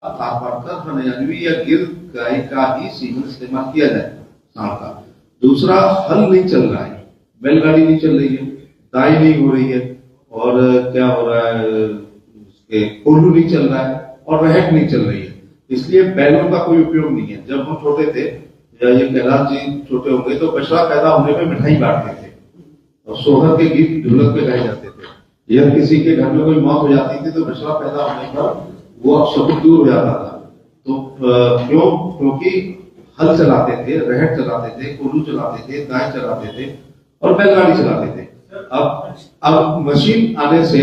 या गिर गाय का ही सीमेंट इस्तेमाल किया जाए सांड का। दूसरा, हल नहीं चल रहा है, बैलगाड़ी नहीं चल रही है, दाई नहीं हो रही है, और क्या हो रहा है, कोल्हू नहीं चल रहा है और रहट नहीं चल रही है, इसलिए बैलों का कोई उपयोग नहीं है। जब हम छोटे थे, या ये कैलाश जी छोटे होंगे, तो बछड़ा पैदा होने पे मिठाई बांटते थे और सोहर के गीत ढोलक पे गाए जाते थे। या किसी के घर में कोई मौत हो जाती थी तो बछड़ा पैदा होने पर वो अब दूर हो जाता था। तो क्यों? क्योंकि हल चलाते थे, रहट चलाते थे, कोल्हू चलाते थे, गाय चलाते थे और बैलगाड़ी चलाते थे। अब मशीन आने से,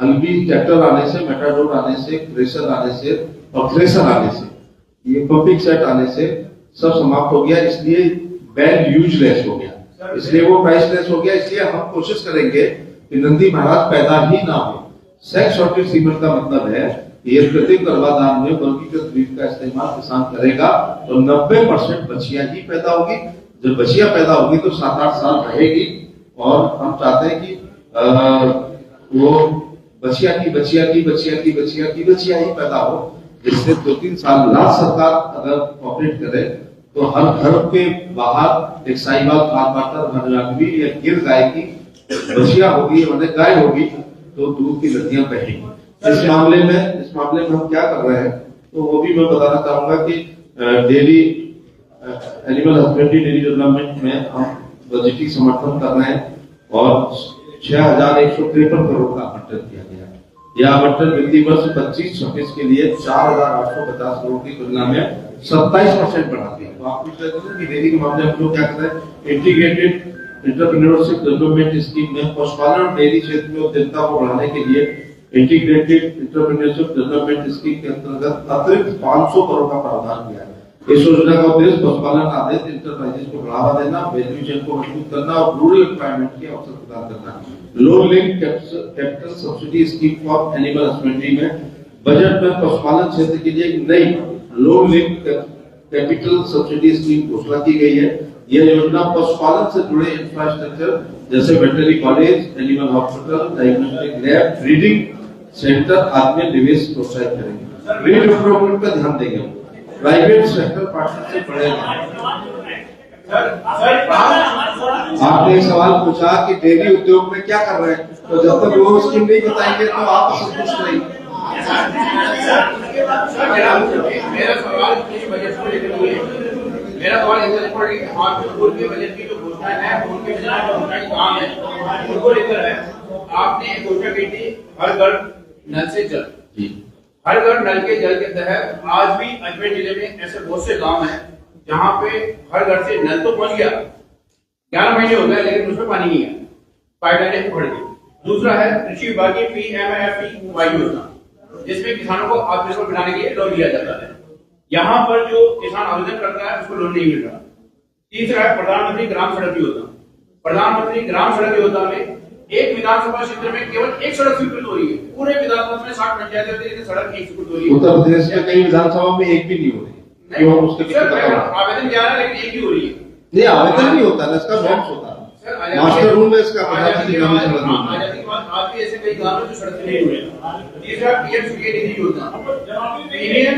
हल्बी ट्रैक्टर आने से, मेटाडोर आने से, थ्रेशर आने से और थ्रेशर आने से, ये पंपिंग सेट आने से सब समाप्त हो गया, इसलिए बैल यूजलेस हो गया, इसलिए वो प्राइसलेस हो गया। इसलिए हम कोशिश करेंगे कि नंदी महाराज पैदा ही ना हो। सेक्स शॉर्टेज सीमेंट का मतलब है कि ये कृत्रिम गर्भाधान में वर्गीकृत ब्रीड का इस्तेमाल किसान करेगा तो 90% बछिया ही पैदा होगी। जब बछिया पैदा होगी तो 7-8 साल रहेगी, और हम चाहते हैं कि वो बछिया ही पैदा हो, जिससे 2-3 साल राज्य सरकार अगर ऑपरेट करे तो हर घर के बाहर एक साहिवाल खारपाटर हरियाणवी या गिर गाय की बछिया होगी, मतलब गाय होगी, तो दूध की नदियां बहेंगी। इस मामले में हम क्या कर रहे हैं, तो वो भी मैं बताना चाहूंगा कि dairy animal husbandry dairy development में हम बजटीय समर्थन कर रहे हैं और 6153 करोड़ का आवंटन किया गया। यह आवंटन वित्तीय वर्ष 25-26 के लिए 4850 करोड़ की तुलना में 27% बढ़ाती है। तो आप पूछ रहे थे कि डेयरी के मामले में लोग क्या कर रहे हैं, इंटीग्रेटेड एंटरप्रेन्योरशिप डेवलपमेंट स्कीम में पशुपालन और डेयरी क्षेत्र में उद्यमिता को बढ़ाने के लिए इंटीग्रेटेड एंटरप्रेन्योरशिप डेवलपमेंट स्कीम के अंतर्गत अतिरिक्त 500 करोड़ का प्रावधान किया है। इस योजना का उद्देश्य पशुपालन आधारित इंटरप्राइजेस को बढ़ावा देना, वैल्यू चेन को मजबूत करना और रूरल एम्प्लॉयमेंट के अवसर प्रदान करना। Loan link capital subsidy scheme for animal husbandry में बजट में पशुपालन क्षेत्र के लिए एक नई loan link capital subsidy scheme घोषणा की गई है। यह योजना पशुपालन से जुड़े इंफ्रास्ट्रक्चर जैसे veterinary college, animal hospital, diagnostic lab, breeding centre आदि में निवेश प्रोत्साहित करेंगे। ब्रीड डेवलपमेंट पर ध्यान देंगे, प्राइवेट सेक्टर पार्टनरशिप बढ़ेगा। आपने एक सवाल पूछा कि डेयरी उद्योग में क्या कर रहे हैं, तो जब तक वो स्कीम नहीं बताएंगे तो आप संतुष्ट नहीं। मेरा सवाल के बजट की जो घोषणा है, उनके काम है, उनको लेकर है। आपने घोषणा की थी हर घर नल से जल, हर घर नल के जल के तहत आज भी अजमेर जिले में ऐसे बहुत से गांव हैं जहां पे हर घर से नल तो पहुंच गया, 11 महीने हो गए लेकिन उसमें पानी नहीं है, पाइपलाइनें फट गई। दूसरा है कृषि विभाग की PMFBY योजना, जिसमें किसानों को आत्मनिर्भर बनाने के लिए लोन दिया जाता है। यहाँ पर जो किसान आवेदन करता है उसको लोन नहीं मिल रहा। तीसरा है प्रधानमंत्री ग्राम सड़क योजना। प्रधानमंत्री ग्राम सड़क योजना में एक विधानसभा क्षेत्र में केवल एक सड़क स्वीकृत हो रही है, पूरे विधानसभा में 60 पंचायतें होती है, सड़क एक स्वीकृत हो रही है। उत्तर प्रदेश में कई विधानसभा में एक भी नहीं हो रही। क्यों? उसके आवेदन क्या है, लेकिन एक ही हो रही है। नहीं, आवेदन नहीं होता, इसका नॉर्म्स होता है, मास्टर रूल में इसका प्रधानमंत्री ग्राम सड़क योजना। आजादी के बाद आज भी ऐसे कई गांव जो सड़क से नहीं हुए। तीसरा PM सूर्य निधि योजना, PM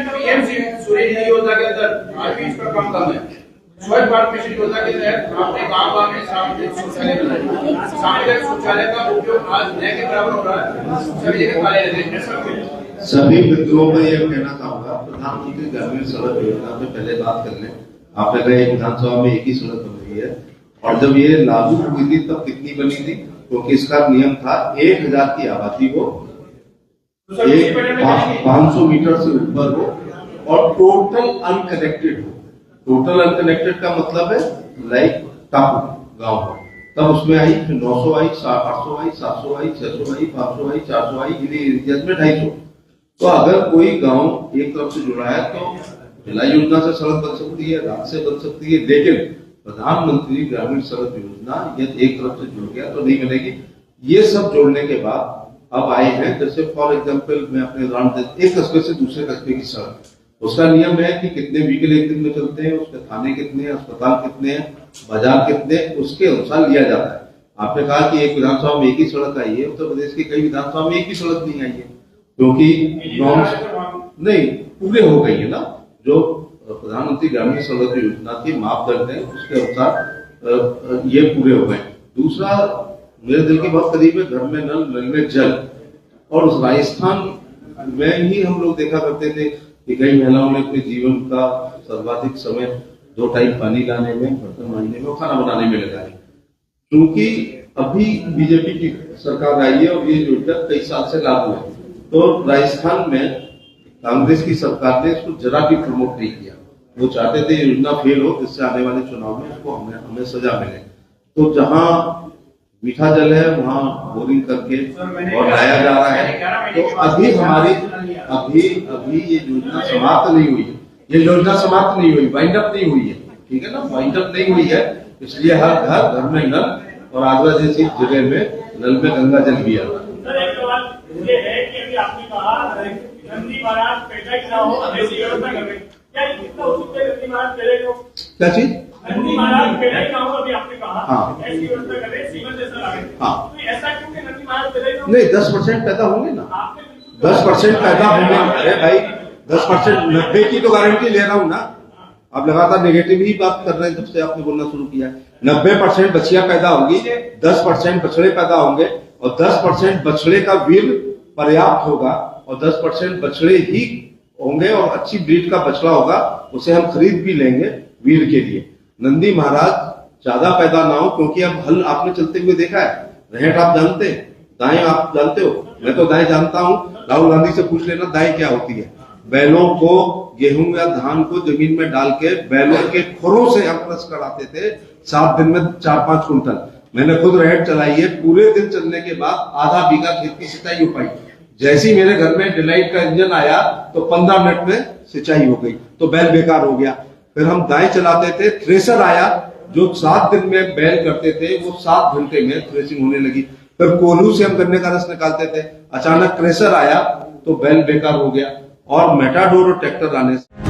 सूर्य निधि योजना के अंदर आज भी इसका काम कम है। स्वच्छ भारत मिशन योजना के तहत आपने गांव में सामुदायिक शौचालय बनाए। सामुदायिक शौचालय का उपयोग आज न के बराबर हो रहा है, सभी जगह काले रहते हैं। सभी मित्रों में यह कहना चाहूंगा, प्रधानमंत्री ग्रामीण सड़क योजना में पहले बात कर लें। आपने कहा एक विधानसभा में एक ही सड़क बन रही है, और जब ये लागू हुई थी तब कितनी बनी थी? क्योंकि इसका नियम था 1000 की आबादी हो, 500 मीटर से ऊपर हो और टोटल अनकनेक्टेड हो। टोटल अनकनेक्टेड का मतलब है लाइक टापू गांव हो, तब उसमें आई, फिर 900 आई, 800 आई, 700 आई, 600 आई, 500 आई, 400 आई, एरिया में 250। तो अगर कोई गांव एक तरफ से जुड़ा है तो जिला योजना से सड़क बन सकती है, राज्य से बन सकती है, लेकिन प्रधानमंत्री ग्रामीण सड़क योजना यदि एक तरफ से जुड़ गया तो नहीं बनेगी। ये सब जोड़ने के बाद अब आए हैं, जैसे फॉर एग्जांपल मैं अपने उदाहरण देता, एक कस्बे से दूसरे कस्बे की सड़क, उसका नियम है कि कितने व्हीकल एक दिन में चलते हैं, उसके थाने कितने हैं, अस्पताल कितने हैं, बाजार कितने, उसके अनुसार लिया जाता है। आपने कहा कि एक विधानसभा में एक ही सड़क आई है, उत्तर प्रदेश की कई विधानसभा में एक ही सड़क नहीं आई है, क्योंकि नहीं पूरे हो गई है ना, जो प्रधानमंत्री ग्रामीण सड़क योजना के मापदंड है उसके अनुसार ये पूरे हो गए। दूसरा, मेरे दिल के बहुत करीब है, घर में नल, नल में जल। और उस राजस्थान में ही हम लोग देखा करते थे कि कई महिलाओं ने अपने जीवन का सर्वाधिक समय 2 टाइम पानी लाने में, बर्तन मांजने में और खाना बनाने में लगाई। क्योंकि अभी बीजेपी की सरकार आई है और ये योजना कई साल से लागू है, तो राजस्थान में कांग्रेस की सरकार ने इसको जरा भी प्रमोट नहीं किया। वो चाहते थे योजना फेल हो, जिससे आने वाले चुनाव में उसको हमें सजा मिले। तो जहां मीठा जल है वहां बोरिंग करके और लाया जा रहा है। तो अभी अभी ये योजना समाप्त नहीं हुई है, ये योजना समाप्त नहीं हुई, वाइंड अप नहीं हुई है, ठीक है ना, वाइंड अप नहीं हुई है। इसलिए हर घर में नल और आगरा जैसी जगह में नल में गंगा जल भी आता है। सर एक सवाल ये है कि अभी आपने कहा नंदी महाराज पैदा ही ना हो, ऐसी व्यवस्था कर रहे, क्या इतना उचित है नंदी महाराज पहले को? क्या चीज? नंदी महाराज पैदा ही ना हो, अभी आपने कहा हाँ। ऐसी व्यवस्था कर रहे, सीवन जैसा लगे। हाँ। तो ऐसा क्यों कि नंदी महाराज पैदा ही ना हो? नहीं, 10% पैदा होंगे ना, आपने 10% पैदा होंगे। अरे भाई 10%, 90 की तो गारंटी ले रहा हूँ ना। आप लगातार नेगेटिव ही बात कर रहे हैं जब से आपने बोलना शुरू किया है। 90% बच्चियां पैदा होगी, 10% बछड़े पैदा होंगे और 10% बछड़े का वीर पर्याप्त होगा और 10% बछड़े ही होंगे और अच्छी ब्रीड का बछड़ा होगा, उसे हम खरीद भी लेंगे वीर के लिए। नंदी महाराज ज्यादा पैदा ना हो, क्योंकि अब हल आपने चलते हुए देखा है, रहेट आप जानते हैं, दाएं आप जानते हो, मैं तो दाएं जानता हूं। राहुल गांधी से पूछ लेना दाएं क्या होती है। बैलों को, गेहूं या धान को जमीन में डाल के बैलों के खुरों से हम क्रश कराते थे 7 दिन में 4-5 कुंटल। मैंने खुद रहेट चलाई है, पूरे दिन चलने के बाद आधा बीघा खेत की सिंचाई हो पाई। जैसे ही मेरे घर में डिलाइट का इंजन आया तो 15 मिनट में सिंचाई हो गई, तो बैल बेकार हो गया। फिर हम दाएं चलाते थे, थ्रेसर आया जो 7 दिन में बैल करते थे, वो 7 घंटे में थ्रेसिंग होने लगी। फिर कोल्हू से हम गन्ने का रस निकालते थे, अचानक थ्रेसर आया तो बैल बेकार हो गया। और मेटाडोर और ट्रैक्टर आने से